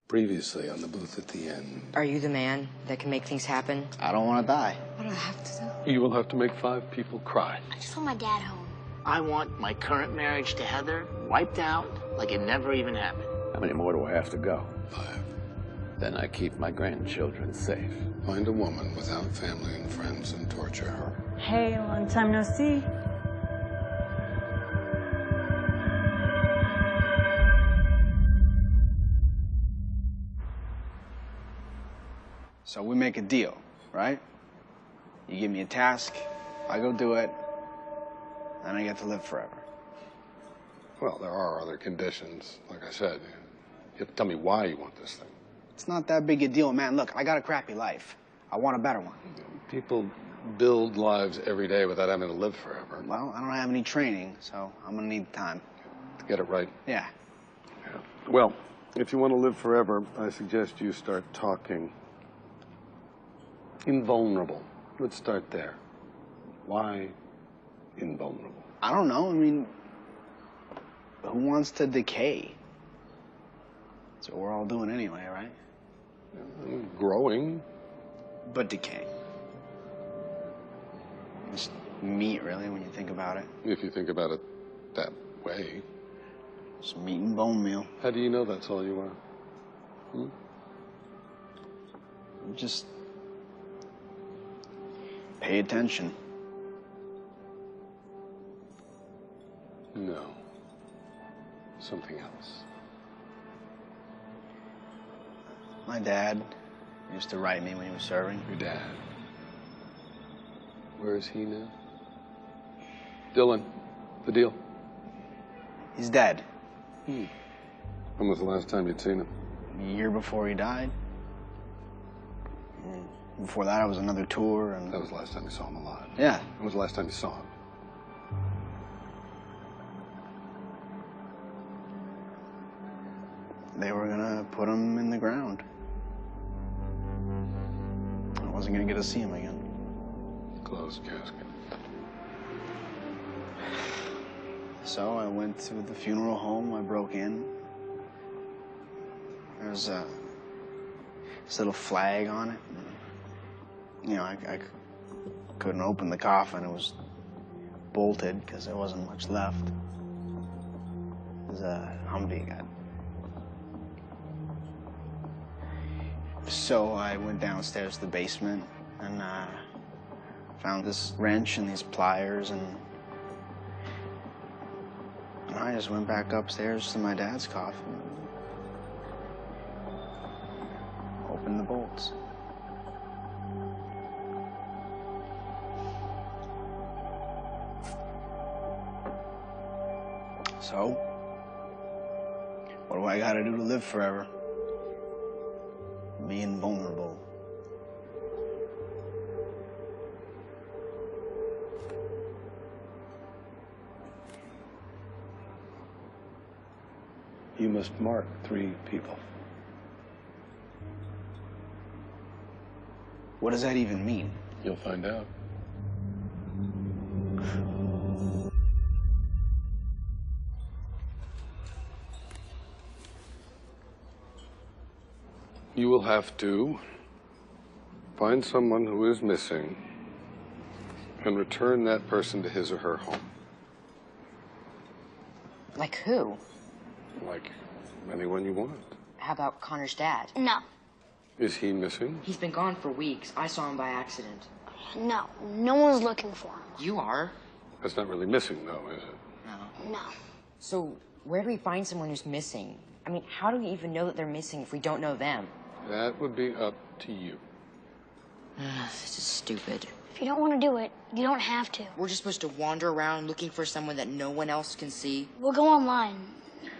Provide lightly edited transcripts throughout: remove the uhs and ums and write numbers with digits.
Previously on the booth at the end. Are you the man that can make things happen? I don't want to die. What do I have to do? You will have to make 5 people cry. I just want my dad home. I want my current marriage to Heather wiped out like it never even happened. How many more do I have to go? 5. Then I keep my grandchildren safe. Find a woman without family and friends and torture her. Hey, long time no see. So we make a deal, right? You give me a task, I go do it, and I get to live forever. Well, there are other conditions. Like I said, you have to tell me why you want this thing. It's not that big a deal, man. Look, I got a crappy life. I want a better one. People build lives every day without having to live forever. Well, I don't have any training, so I'm gonna need time. To get it right. Yeah. Well, if you want to live forever, I suggest you start talking. Invulnerable. Let's start there. Why invulnerable? I don't know. I mean, who wants to decay? That's what we're all doing anyway, right? Growing. But decay. It's meat, really, when you think about it. If you think about it that way. It's meat and bone meal. How do you know that's all you are? Just pay attention. No. Something else. My dad used to write me when he was serving. Your dad. Where is he now? Dylan, the deal. He's dead. When was the last time you'd seen him? A year before he died. And before that, I was another tour, and That was the last time you saw him alive. yeah. When was the last time you saw him? They were gonna put him in the ground. I wasn't gonna get to see him again. Closed casket. So I went to the funeral home. I broke in. There was this little flag on it. You know, I couldn't open the coffin. It was bolted because there wasn't much left. It was a Humvee. So I went downstairs to the basement and found this wrench and these pliers, and I just went back upstairs to my dad's coffin. Opened the bolts. So, what do I gotta do to live forever? Be invulnerable. You must mark 3 people. What does that even mean? You'll find out. You will have to find someone who is missing and return that person to his or her home. Like who? Like anyone you want. How about Connor's dad? No, Is he missing? He's been gone for weeks. I saw him by accident. no, no one's looking for him. You are? That's not really missing, though, is it? No. No. So where do we find someone who's missing? I mean, how do we even know that they're missing if we don't know them? That would be up to you. This is stupid. If you don't want to do it, you don't have to. We're just supposed to wander around looking for someone that no one else can see. We'll go online.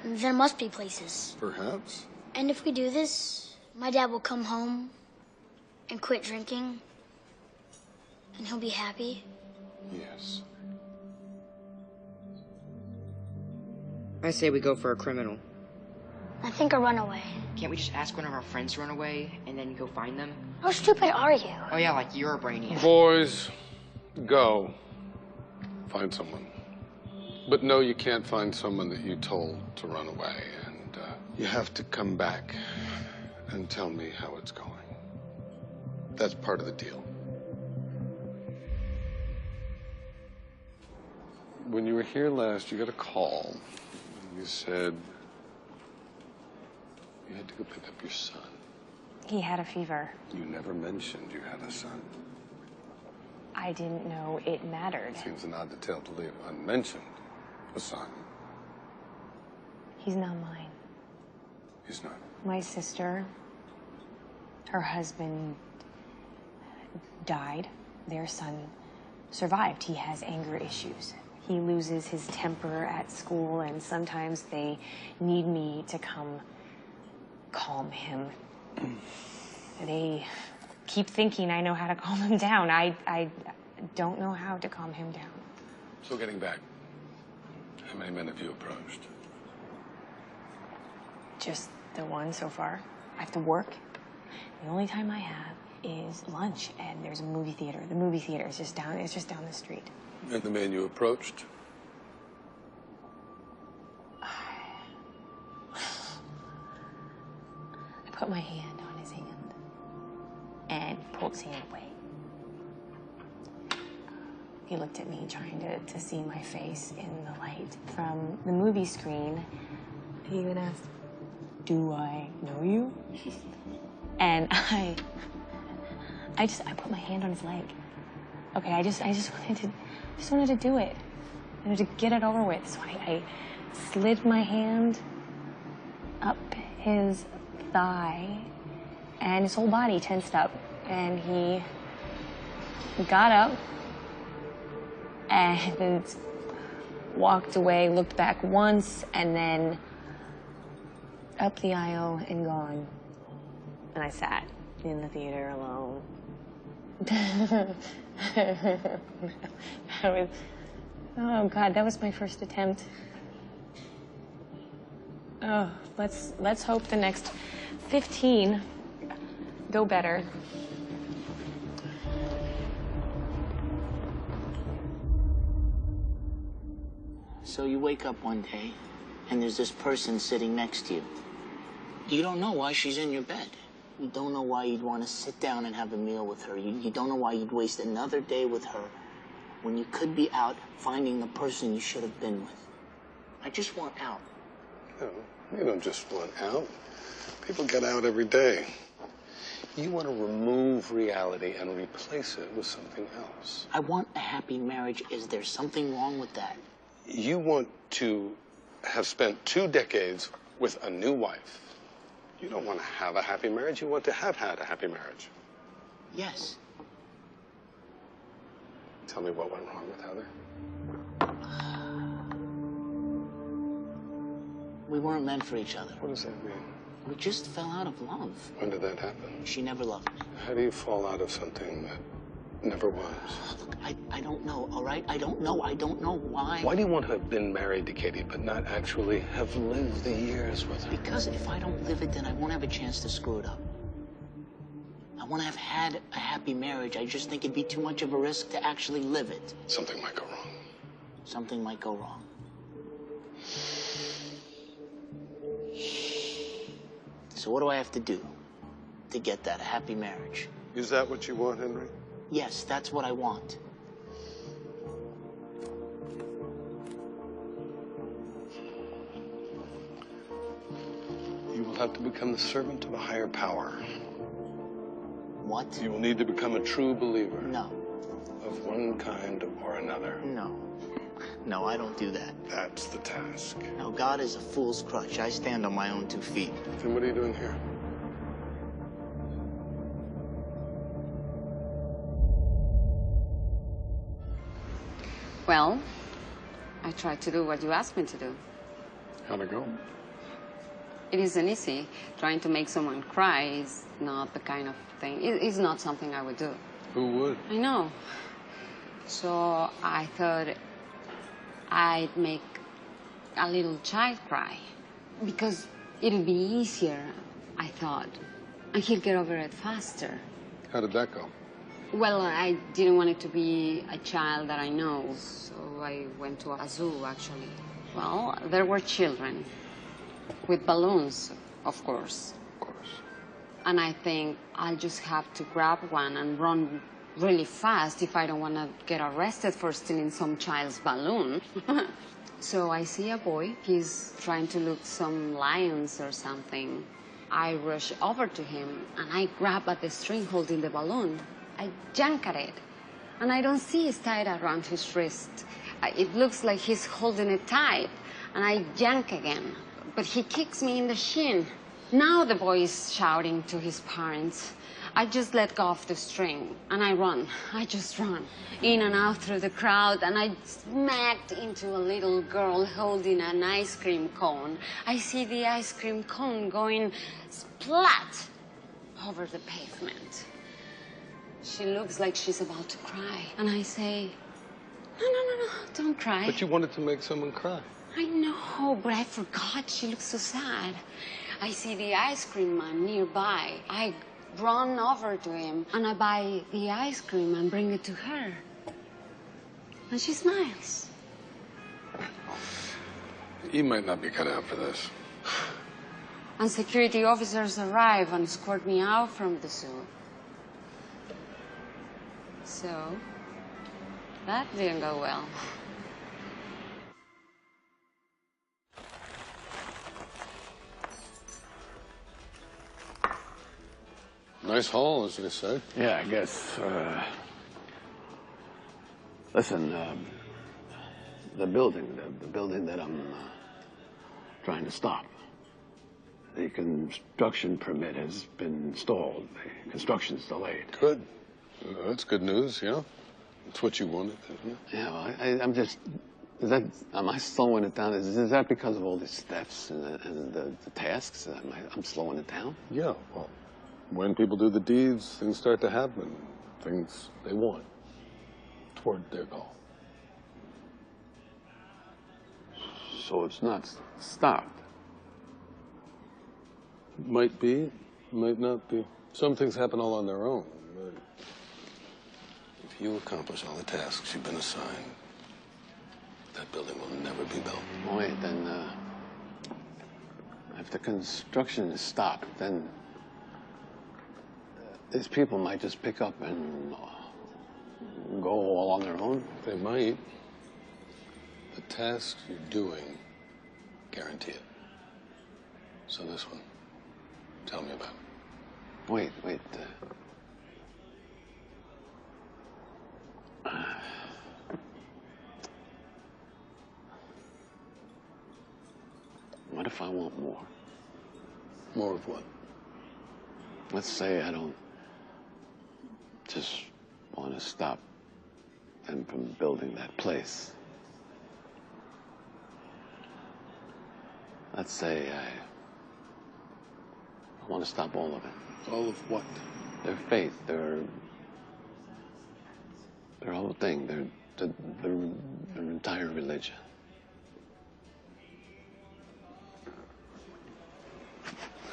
There must be places. Perhaps. And if we do this, my dad will come home and quit drinking. And he'll be happy. Yes. I say we go for a criminal. I think a runaway. Can't we just ask one of our friends to run away and then go find them? How stupid are you? Oh yeah, like you're a brainiac. Boys, go. Find someone. But no, you can't find someone that you told to run away. And you have to come back and tell me how it's going. That's part of the deal. When you were here last, you got a call. And you said you had to go pick up your son. He had a fever. You never mentioned you had a son. I didn't know it mattered. Seems an odd detail to leave unmentioned. A son. He's not mine. He's not. My sister, her husband died. Their son survived. He has anger issues. He loses his temper at school, and sometimes they need me to come calm him. They keep thinking I know how to calm him down. I don't know how to calm him down. So getting back, how many men have you approached? Just the one so far. I have to work. The only time I have is lunch, and there's a movie theater. The movie theater is just down the street. And the man you approached? I put my hand on his hand and pulled his hand away. He looked at me, trying to see my face in the light from the movie screen. He even asked, "Do I know you?" And I put my hand on his leg. Okay, I just wanted to do it. I wanted to get it over with. So I slid my hand up his thigh, and his whole body tensed up. And he got up and walked away, looked back once, and then up the aisle and gone. And I sat in the theater alone. Oh God, that was my first attempt. Oh, let's hope the next 15 go better. So you wake up one day, and there's this person sitting next to you. You don't know why she's in your bed. You don't know why you'd want to sit down and have a meal with her. You don't know why you'd waste another day with her when you could be out finding the person you should have been with. I just want out. No, you don't just want out. People get out every day. You want to remove reality and replace it with something else. I want a happy marriage. Is there something wrong with that? You want to have spent 2 decades with a new wife. You don't want to have a happy marriage. You want to have had a happy marriage. Yes. Tell me what went wrong with Heather. We weren't meant for each other. What does that mean? We just fell out of love. When did that happen? She never loved me. How do you fall out of something that never was? Look, I don't know, all right? I don't know why. Why do you want to have been married to Katie but not actually have lived the years with her? Because if I don't live it, then I won't have a chance to screw it up. I want to have had a happy marriage. I just think it'd be too much of a risk to actually live it. Something might go wrong. Something might go wrong. So what do I have to do to get that, a happy marriage? Is that what you want, Henry? Yes, that's what I want. You will have to become the servant of a higher power. What? You will need to become a true believer. No. Of one kind or another. No. No, I don't do that. That's the task. No, God is a fool's crutch. I stand on my own 2 feet. Then what are you doing here? Well, I tried to do what you asked me to do. How'd it go? It isn't easy. Trying to make someone cry is not the kind of thing, it's not something I would do. Who would? I know. So I thought I'd make a little child cry. Because it'd be easier, I thought. And he'll get over it faster. How did that go? Well, I didn't want it to be a child that I know, so I went to a zoo, actually. Well, there were children. With balloons, of course. Of course. And I think I'll just have to grab one and run really fast if I don't want to get arrested for stealing some child's balloon. So I see a boy. He's trying to look some lions or something. I rush over to him and I grab at the string holding the balloon. I yank at it and I don't see it's tied around his wrist. It looks like he's holding it tight and I yank again, but he kicks me in the shin. Now the boy is shouting to his parents. I just let go of the string and I run. I just run in and out through the crowd and I smacked into a little girl holding an ice cream cone. I see the ice cream cone going splat over the pavement. She looks like she's about to cry. And I say, no, don't cry. But you wanted to make someone cry. I know, but I forgot. She looks so sad. I see the ice cream man nearby. I run over to him and I buy the ice cream and bring it to her. And she smiles. You might not be cut out for this. And security officers arrive and escort me out from the zoo. So, that didn't go well. Nice haul, as they say. Yeah, I guess. Listen, the building that I'm trying to stop, the construction permit has been stalled. The construction's delayed. Good. That's good news, yeah? It's what you wanted, isn't it? Yeah, well, I'm just... am I slowing it down? Is that because of all the steps and the tasks? I'm slowing it down? Yeah, well, when people do the deeds, things start to happen. Things they want toward their goal. So it's not stopped? Might be, might not be. Some things happen all on their own. But if you accomplish all the tasks you've been assigned, that building will never be built. Wait, then, if the construction is stopped, then these people might just pick up and go all on their own? They might. The tasks you're doing guarantee it. So this one, tell me about it. Wait. What if I want more? More of what? Let's say I don't just want to stop them from building that place. Let's say I want to stop all of it. All of what? Their faith, their whole thing, their entire religion.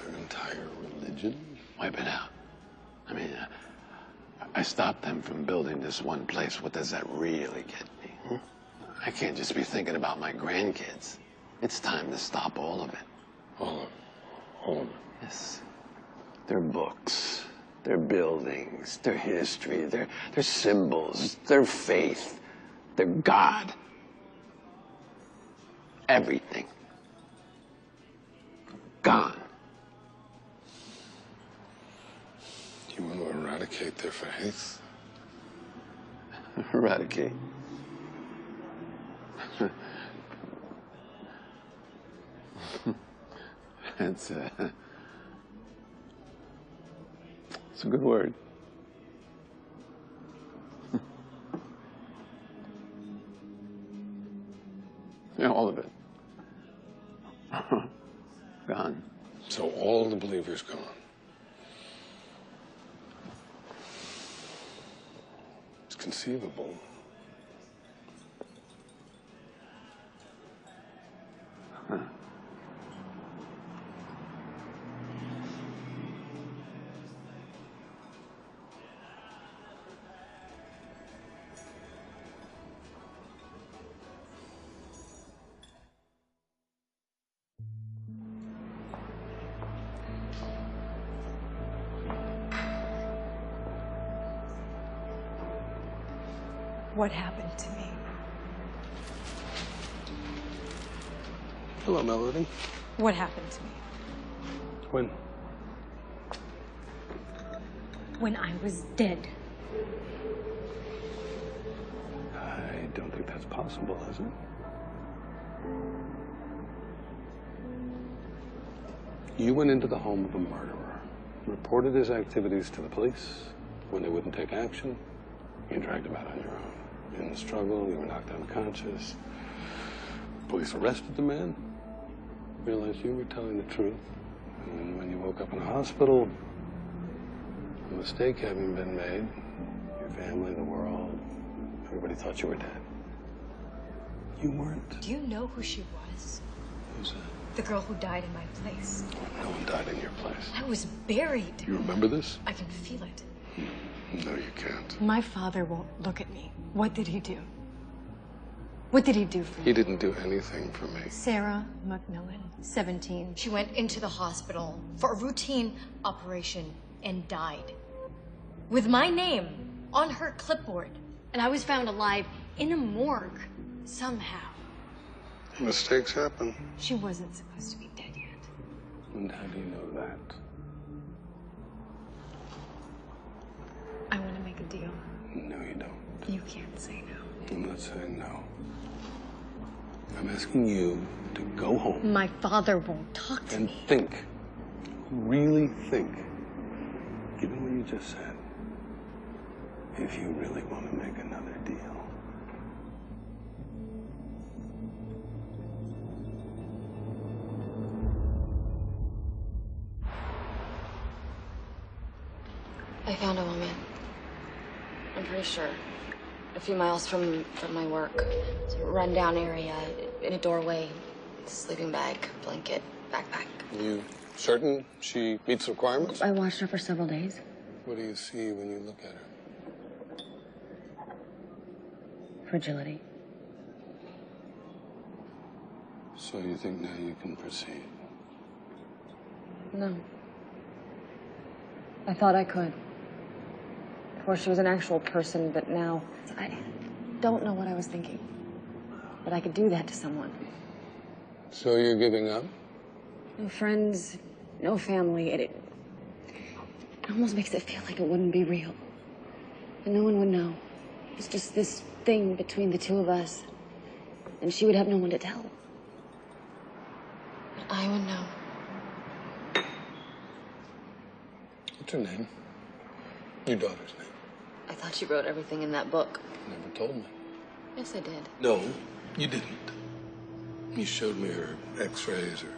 Their entire religion? Wipe it out. I mean, I stopped them from building this one place. What does that really get me? I can't just be thinking about my grandkids. It's time to stop all of it. All of it? Yes. Their books, their buildings, their history, their symbols, their faith, their God. Everything. Gone. You want to eradicate their faith? Eradicate. It's a good word. Yeah, all of it. Gone. So all the believers gone. It's conceivable. What happened to me? Hello, Melody. What happened to me? When? When I was dead. I don't think that's possible, is it? You went into the home of a murderer, reported his activities to the police. When they wouldn't take action, you dragged him out on your own. In the struggle, you were knocked unconscious. Police arrested the man, realized you were telling the truth. And when you woke up in a hospital, a mistake having been made, your family, the world, everybody thought you were dead. You weren't. Do you know who she was? Who's that? The girl who died in my place. No one died in your place. I was buried. You remember this? I can feel it. No, you can't. My father won't look at me. What did he do? What did he do for me? He didn't do anything for me. Sarah McMillan, 17. She went into the hospital for a routine operation and died. With my name on her clipboard. And I was found alive in a morgue somehow. Mistakes happen. She wasn't supposed to be dead yet. And how do you know that? I want to make a deal. No, you don't. You can't say no. I'm not saying no. I'm asking you to go home My father won't talk to and me. think. Really think. Given what you just said, if you really want to make another deal. I found a woman. I'm pretty sure. A few miles from my work. It's a rundown area in a doorway. Sleeping bag, blanket, backpack. You certain she meets requirements? I watched her for several days. What do you see when you look at her? Fragility. So you think now you can proceed? No. I thought I could. Before she was an actual person, but now I don't know what I was thinking. But I could do that to someone. So you're giving up? No friends, no family. It almost makes it feel like it wouldn't be real. And no one would know. It's just this thing between the two of us. And she would have no one to tell. But I would know. What's her name? Your daughter's name? I thought she wrote everything in that book. Never told me. Yes, I did. No, you didn't. You showed me her x-rays, her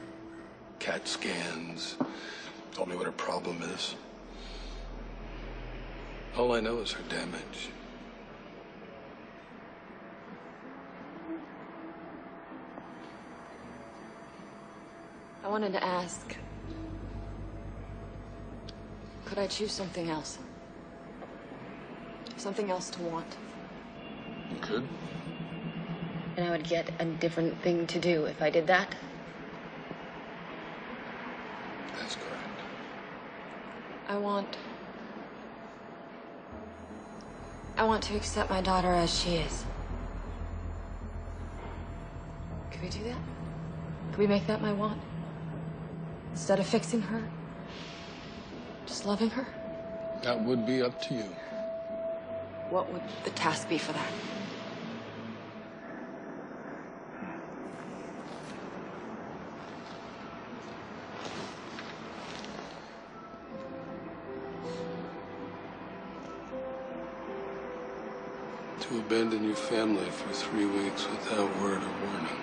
CAT scans, told me what her problem is. All I know is her damage. I wanted to ask, could I choose something else? Something else to want? You could. And I would get a different thing to do if I did that? That's correct. I want to accept my daughter as she is. Could we do that? Could we make that my want? Instead of fixing her, just loving her? That would be up to you. What would the task be for that? To abandon your family for 3 weeks without word or warning.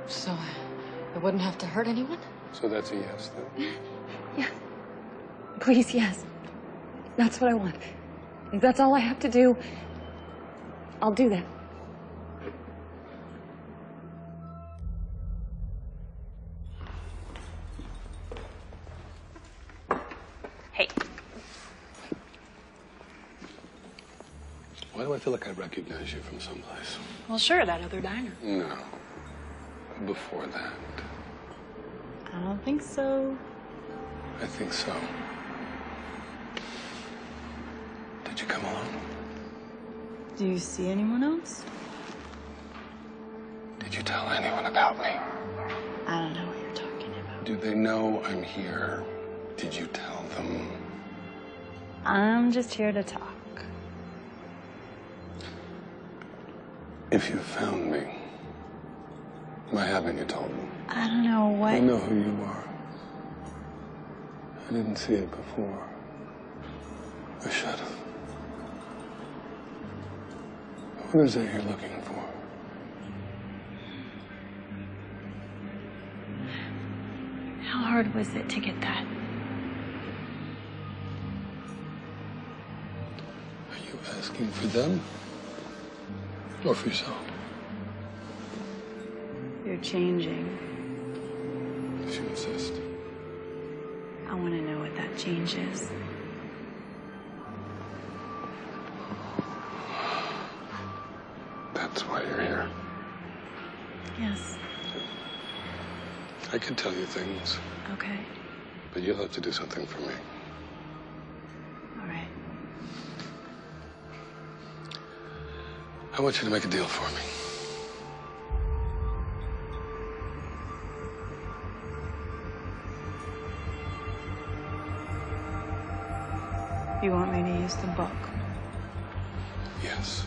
So I wouldn't have to hurt anyone? So that's a yes, then? Yes. Please, yes. That's what I want. If that's all I have to do, I'll do that. Hey. Why do I feel like I recognize you from someplace? Well, sure, that other diner. No. Before that. I don't think so. I think so. Did Why'd you come alone? Do you see anyone else? Did you tell anyone about me? I don't know what you're talking about. Do they know I'm here? Did you tell them? I'm just here to talk. If you found me, why haven't you told them? I don't know what... I know who you are. I didn't see it before. I should have. What is it you're looking for? How hard was it to get that? Are you asking for them? Or for yourself? You're changing. If you insist. I want to know what that change is. That's why you're here. Yes. I could tell you things, Okay. but you'll have to do something for me. All right. I want you to make a deal for me. You want me to use the book? Yes.